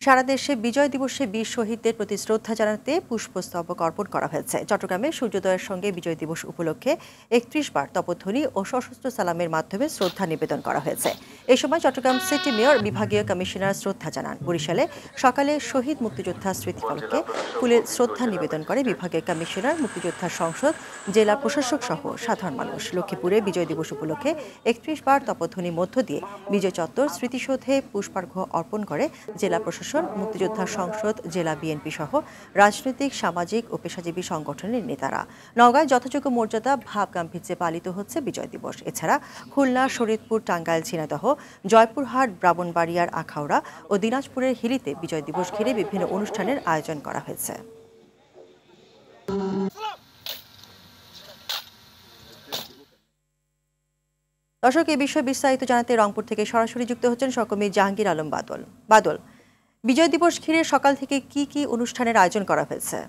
সারা দেশে বিজয় দিবসে বীর শহীদদের প্রতি শ্রদ্ধা জানাতে পুষ্পস্তবক অর্পণ করা হয়েছে। চট্টগ্রামে সূর্যোদয়ের সঙ্গে বিজয় দিবস উপলক্ষে ৩১ বার তপধ্বনি ও সশস্ত্র সালামের মাধ্যমে শ্রদ্ধা নিবেদন করা হয়েছে। এই সময় চট্টগ্রাম সিটি মেয়র বিভাগীয় কমিশনার শ্রদ্ধা জানান। বরিশালে সকালে শহীদ মুক্তিযোদ্ধা স্মৃতিফলকে ফুলে শ্রদ্ধা নিবেদন করে বিভাগীয় কমিশনার, মুক্তিযোদ্ধা সংসদ, জেলা প্রশাসক সহ সাধারণ মানুষ। লক্ষ্মীপুরে বিজয় দিবস উপলক্ষে ৩১ বার তপধ্বনির মধ্য দিয়ে বিজয় চত্বর স্মৃতিসৌধে পুষ্পার্ঘ্য অর্পণ করে জেলা প্রশাসন, মুক্তিযোদ্ধা সংসদ, জেলা বিএনপি সহ রাজনৈতিক, সামাজিক ও পেশাজীবী সংগঠনের নেতারা। নওগাঁয় যথাযোগ্য মর্যাদা, ভাব গাম্ভীর্যে পালিত হচ্ছে বিজয় দিবস। এছাড়া খুলনা, শরীয়তপুর, টাঙ্গাইল, ঝিনাইদহ, জয়পুরহাট, ব্রাহ্মণবাড়িয়ার আখাউড়া ও দিনাজপুরের হিলিতে বিজয় দিবস ঘিরে বিভিন্ন অনুষ্ঠানের আয়োজন করা হয়েছে। দর্শক, এই বিষয়ে বিস্তারিত জানাতে রংপুর থেকে সরাসরি যুক্ত হচ্ছেন সহকর্মী জাহাঙ্গীর আলম বাদল। বিজয় দিবস ঘিরে সকাল থেকে কি কি অনুষ্ঠানের আয়োজন করা হয়েছে?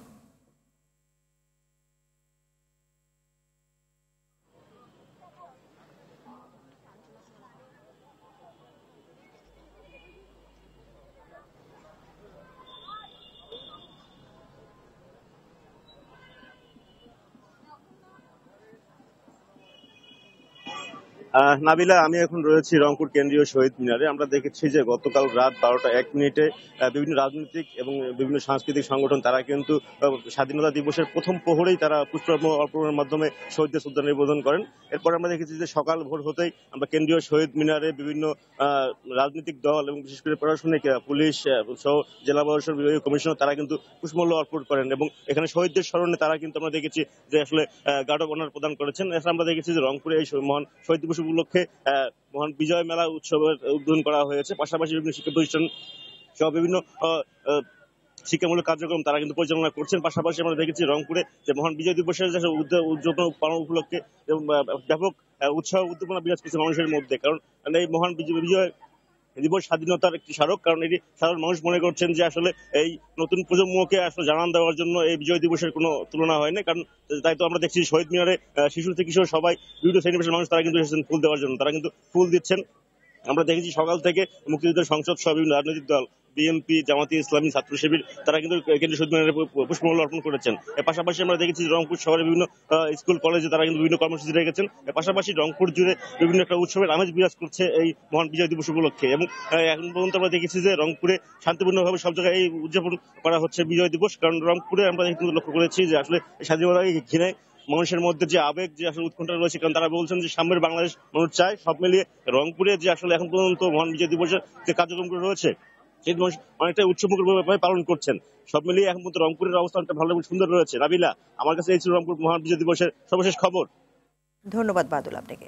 নাবিলা, আমি এখন রয়েছি রংপুর কেন্দ্রীয় শহীদ মিনারে। আমরা দেখেছি যে গতকাল রাত 12টা 1 মিনিটে বিভিন্ন রাজনৈতিক এবং বিভিন্ন সাংস্কৃতিক সংগঠন তারা কিন্তু স্বাধীনতা দিবসের প্রথম প্রহরেই তারা পুষ্পার্ঘ্য অর্পণের মাধ্যমে শহীদদের শ্রদ্ধা নিবেদন করেন। এরপর আমরা দেখেছি যে সকাল ভোর হতেই আমরা কেন্দ্রীয় শহীদ মিনারে বিভিন্ন রাজনৈতিক দল এবং বিশেষ করে প্রশাসনিক, পুলিশ সহ জেলা প্রশাসন, বিভাগীয় কমিশনার তারা কিন্তু পুষ্পমাল্য অর্পণ করেন এবং এখানে শহীদদের স্মরণে তারা কিন্তু আমরা দেখেছি যে আসলে গার্ড অব অনার প্রদান করেছেন। এছাড়া আমরা দেখেছি যে রংপুরে এই মহান শহীদ দিবস উপলক্ষে মহান বিজয় মেলা উৎসবের উদ্বোধন করা হয়েছে। পাশাপাশি বিভিন্ন শিক্ষা প্রতিষ্ঠান সহ বিভিন্ন শিক্ষামূলক কার্যক্রম তারা কিন্তু পরিচালনা করছেন। পাশাপাশি আমরা দেখেছি রংপুরে যে মহান বিজয় দিবসের যে উদযাপন পালন উপলক্ষে ব্যাপক উৎসাহ উদ্দীপনা বিরাজ করছে মানুষের মধ্যে। কারণ এই মহান বিজয় দিবস স্বাধীনতার একটি স্মারক। কারণ এটি সাধারণ মানুষ মনে করছেন যে আসলে এই নতুন প্রজন্মকে আসলে জানান দেওয়ার জন্য এই বিজয় দিবসের কোনো তুলনা হয় না। কারণ তাই তো আমরা দেখছি শহীদ মিনারে শিশু থেকে কিশোর সবাই, বিভিন্ন শ্রেণী পেশার মানুষ তারা কিন্তু এসেছেন ফুল দেওয়ার জন্য, তারা কিন্তু ফুল দিচ্ছেন। আমরা দেখেছি সকাল থেকে মুক্তিযুদ্ধের সংসদ সহ বিভিন্ন রাজনৈতিক দল, বিএনপি, জামাতি ইসলামী, ছাত্র শিবির তারা কিন্তু কেন্দ্রীয় শহীদ মিনারে পুষ্পমাল্য অর্পণ করেছেন। এর পাশাপাশি আমরা দেখেছি রংপুর শহরে বিভিন্ন স্কুল কলেজে তারা কিন্তু বিভিন্ন কর্মসূচি রেখেছেন। এর পাশাপাশি রংপুর জুড়ে বিভিন্ন একটা উৎসবের আমেজ বিরাজ করছে এই মহান বিজয় দিবস উপলক্ষে। এবং এখন পর্যন্ত আমরা দেখেছি যে রংপুরে শান্তিপূর্ণভাবে সব জায়গায় এই উদযাপন করা হচ্ছে বিজয় দিবস। কারণ রংপুরে আমরা কিন্তু লক্ষ্য করেছি যে আসলে স্বাধীনতাকে ঘিরে মানুষের মধ্যে যে আবেগ, যে আসলে উৎকণ্ঠা রয়েছে। কারণ তারা বলছেন যে সামনের বাংলাদেশ মানুষ চায়। সব মিলিয়ে রংপুরে যে আসলে এখন পর্যন্ত মহান বিজয় দিবসের যে কার্যক্রমগুলো রয়েছে সেই মানুষ অনেকটা উৎসবমুখরভাবে পালন করছেন। সব মিলিয়ে এখন পর্যন্ত রংপুরের অবস্থানটা ভালো এবং সুন্দর রয়েছে। নাবিলা, আমার কাছে এই ছিল রংপুর মহান বিজয় দিবসের সর্বশেষ খবর। ধন্যবাদ বাদল আপনাকে।